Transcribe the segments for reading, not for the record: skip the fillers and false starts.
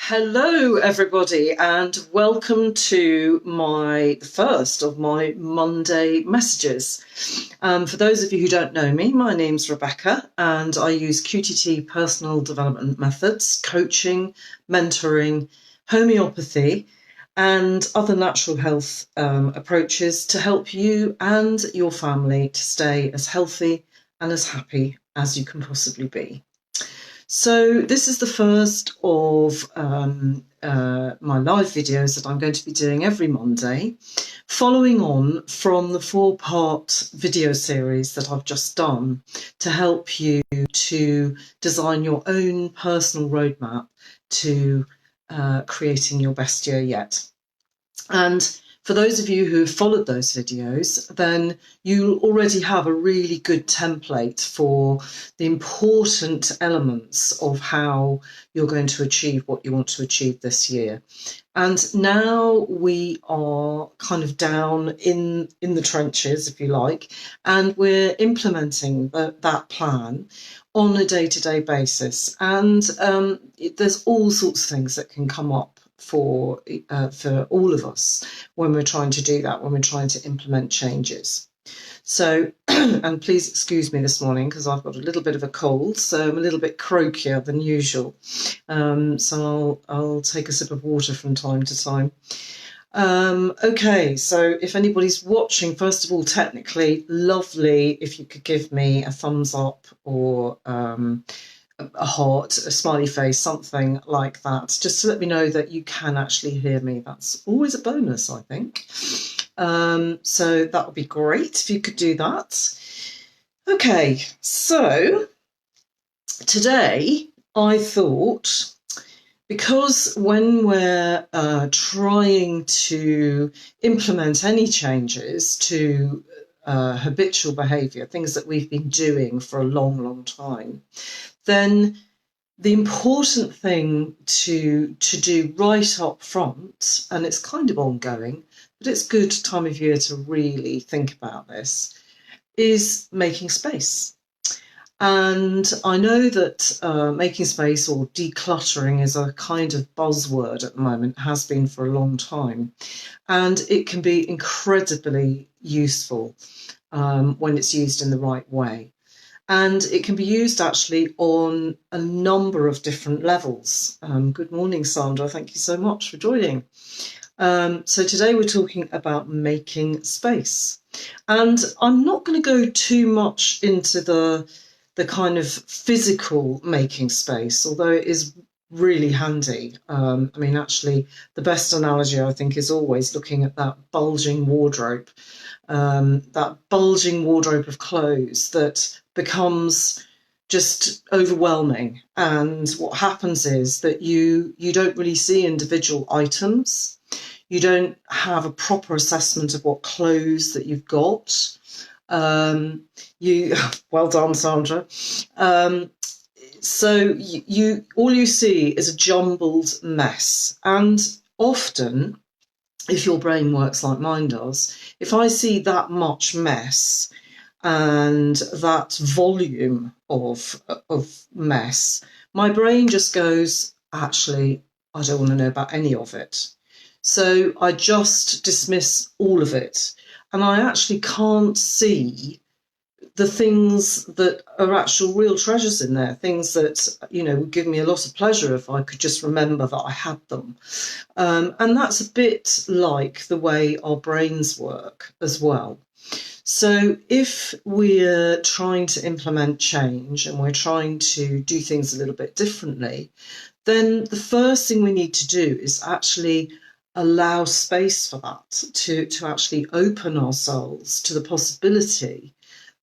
Hello, everybody, and welcome to the first of my Monday messages. For those of you who don't know me, my name's Rebecca, and I use QTT personal development methods, coaching, mentoring, homeopathy, and other natural health approaches to help you and your family to stay as healthy and as happy as you can possibly be. So this is the first of my live videos that I'm going to be doing every Monday, following on from the 4-part video series that I've just done to help you to design your own personal roadmap to creating your best year yet. And for those of you who have followed those videos, then you already have a really good template for the important elements of how you're going to achieve what you want to achieve this year. And now we are kind of down in the trenches, if you like, and we're implementing that plan on a day-to-day basis. And there's all sorts of things that can come up for all of us when we're trying to do that, when we're trying to implement changes. So, and please excuse me this morning because I've got a little bit of a cold, so I'm a little bit croakier than usual. So I'll take a sip of water from time to time. Okay, so if anybody's watching, first of all, technically, lovely if you could give me a thumbs up or a heart, a smiley face, something like that, just to let me know that you can actually hear me. That's always a bonus, I think. So that would be great if you could do that. Okay, so today I thought, because when we're trying to implement any changes to habitual behaviour, things that we've been doing for a long, long time, then the important thing to do right up front, and it's kind of ongoing, but it's a good time of year to really think about this, is making space. And I know that making space or decluttering is a kind of buzzword at the moment, has been for a long time, and it can be incredibly useful when it's used in the right way. And it can be used actually on a number of different levels. Good morning, Sandra. Thank you so much for joining. So today we're talking about making space. And I'm not going to go too much into the kind of physical making space, although it is really handy. I mean, actually, the best analogy, I think, is always looking at that bulging wardrobe of clothes that becomes just overwhelming. And what happens is that you don't really see individual items. You don't have a proper assessment of what clothes that you've got. Well done, Sandra. So all you see is a jumbled mess. And often, if your brain works like mine does, if I see that much mess and that volume of mess, my brain just goes, actually, I don't want to know about any of it. So I just dismiss all of it. And I actually can't see the things that are actual real treasures in there, things that, would give me a lot of pleasure if I could just remember that I had them. And that's a bit like the way our brains work as well. So if we're trying to implement change and we're trying to do things a little bit differently, then the first thing we need to do is actually allow space for that, to actually open ourselves to the possibility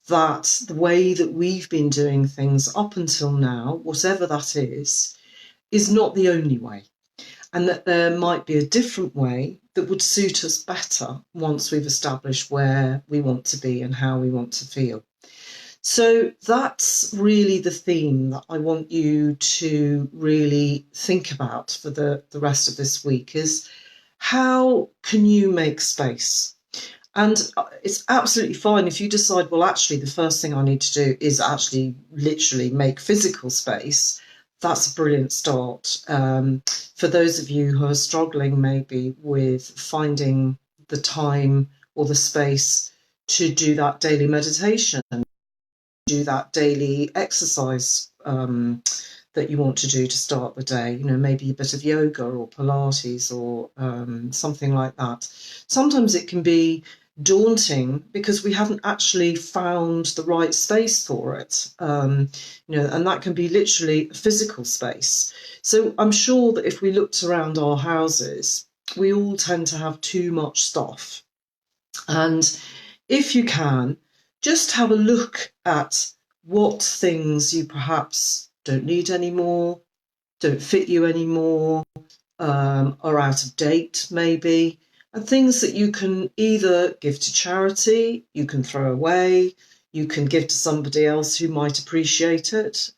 that the way that we've been doing things up until now, whatever that is not the only way. And that there might be a different way that would suit us better once we've established where we want to be and how we want to feel. So that's really the theme that I want you to really think about for the rest of this week, is how can you make space? And it's absolutely fine if you decide, well, actually, the first thing I need to do is actually literally make physical space. that's a brilliant start. For those of you who are struggling maybe with finding the time or the space to do that daily meditation, do that daily exercise that you want to do to start the day, maybe a bit of yoga or Pilates or something like that. Sometimes it can be daunting because we haven't actually found the right space for it, and that can be literally a physical space. So I'm sure that if we looked around our houses, we all tend to have too much stuff. And if you can, just have a look at what things you perhaps don't need anymore, don't fit you anymore, are out of date maybe, and things that you can either give to charity, you can throw away, you can give to somebody else who might appreciate it.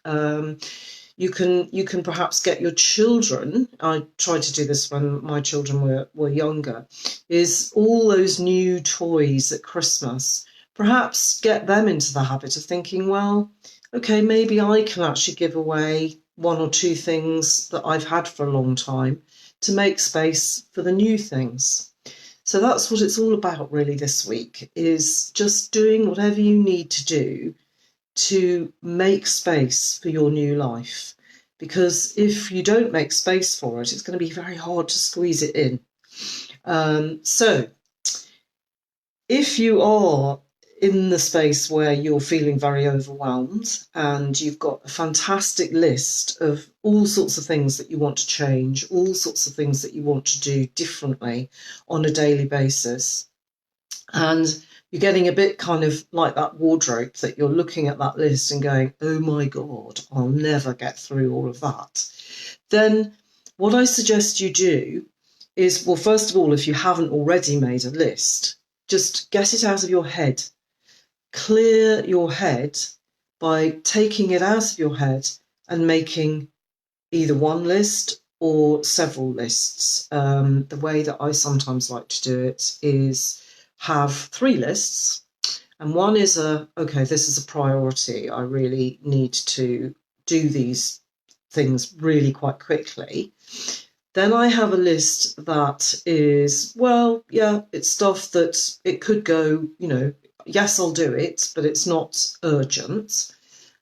You can perhaps get your children. I tried to do this when my children were younger. Is all those new toys at Christmas? Perhaps get them into the habit of thinking, well, okay, maybe I can actually give away one or two things that I've had for a long time to make space for the new things. So that's what it's all about really this week, is just doing whatever you need to do to make space for your new life. Because if you don't make space for it, it's going to be very hard to squeeze it in. So if you are in the space where you're feeling very overwhelmed and you've got a fantastic list of all sorts of things that you want to change, all sorts of things that you want to do differently on a daily basis, and you're getting a bit kind of like that wardrobe that you're looking at that list and going, oh my God, I'll never get through all of that. Then what I suggest you do is, well, first of all, if you haven't already made a list, just get it out of your head. Clear your head by taking it out of your head and making either one list or several lists. The way that I sometimes like to do it is have 3 lists, and one is okay, this is a priority. I really need to do these things really quite quickly. Then I have a list that is, well, yeah, it's stuff that it could go, yes, I'll do it, but it's not urgent.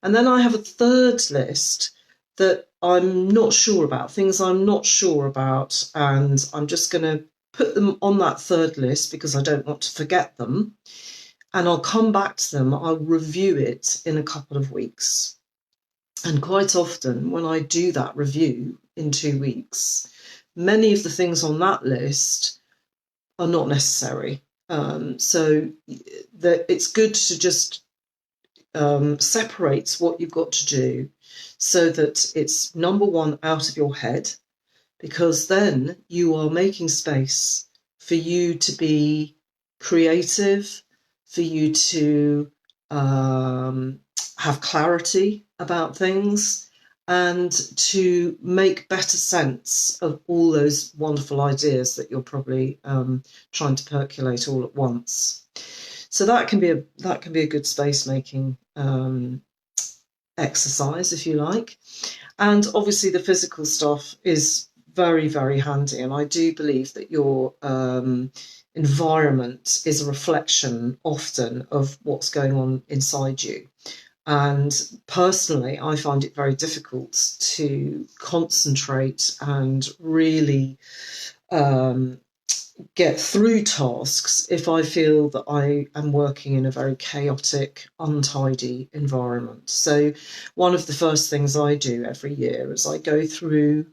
And then I have a third list that I'm not sure about, things I'm not sure about, and I'm just going to put them on that third list because I don't want to forget them. And I'll come back to them, I'll review it in a couple of weeks. And quite often when I do that review in 2 weeks, many of the things on that list are not necessary. So it's good to just separate what you've got to do so that it's number one out of your head, because then you are making space for you to be creative, for you to have clarity about things, and to make better sense of all those wonderful ideas that you're probably trying to percolate all at once. So that can be a good space making exercise, if you like. And obviously the physical stuff is very, very handy. And I do believe that your environment is a reflection often of what's going on inside you. And personally, I find it very difficult to concentrate and really get through tasks if I feel that I am working in a very chaotic, untidy environment. So one of the first things I do every year is I go through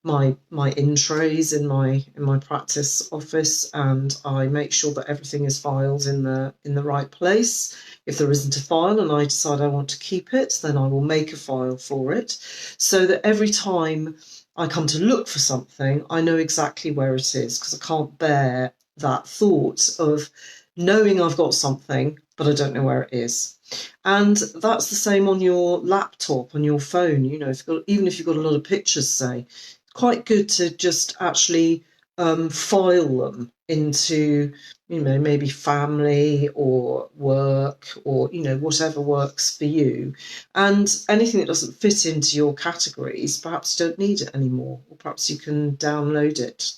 my in trays in my practice office, and I make sure that everything is filed in the right place. If there isn't a file and I decide I want to keep it, then I will make a file for it, so that every time I come to look for something, I know exactly where it is, because I can't bear that thought of knowing I've got something, but I don't know where it is. And that's the same on your laptop, on your phone. Even if you've got a lot of pictures, say, quite good to just actually file them into, maybe family or work or, whatever works for you. And anything that doesn't fit into your categories, perhaps you don't need it anymore, or perhaps you can download it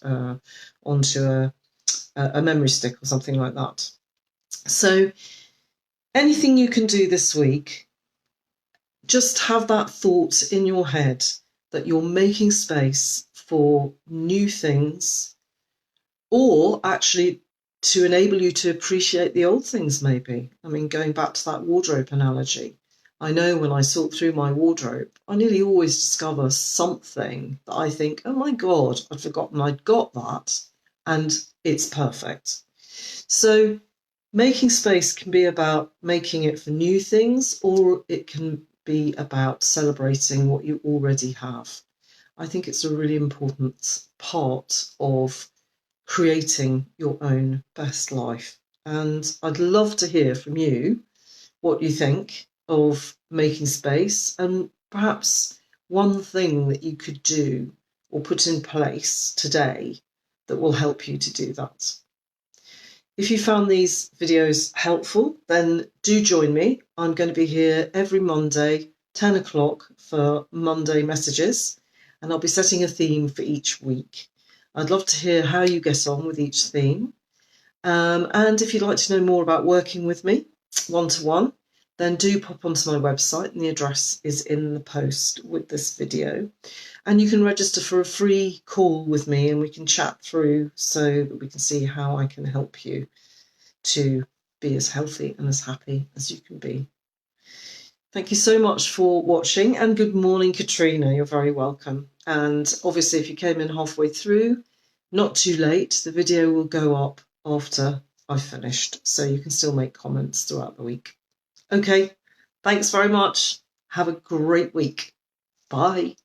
onto a memory stick or something like that. So anything you can do this week, just have that thought in your head that you're making space for new things, or actually to enable you to appreciate the old things, maybe. I mean, going back to that wardrobe analogy, I know when I sort through my wardrobe, I nearly always discover something that I think, oh my God, I'd forgotten I'd got that, and it's perfect. So making space can be about making it for new things, or it can be about celebrating what you already have. I think it's a really important part of creating your own best life. And I'd love to hear from you what you think of making space, and perhaps one thing that you could do or put in place today that will help you to do that. If you found these videos helpful, then do join me. I'm going to be here every Monday, 10 o'clock, for Monday messages, and I'll be setting a theme for each week. I'd love to hear how you get on with each theme. And if you'd like to know more about working with me one-to-one, then do pop onto my website, and the address is in the post with this video. And you can register for a free call with me, and we can chat through so that we can see how I can help you to be as healthy and as happy as you can be. Thank you so much for watching, and good morning, Katrina. You're very welcome. And obviously, if you came in halfway through, not too late. The video will go up after I've finished, so you can still make comments throughout the week. Okay, thanks very much. Have a great week. Bye.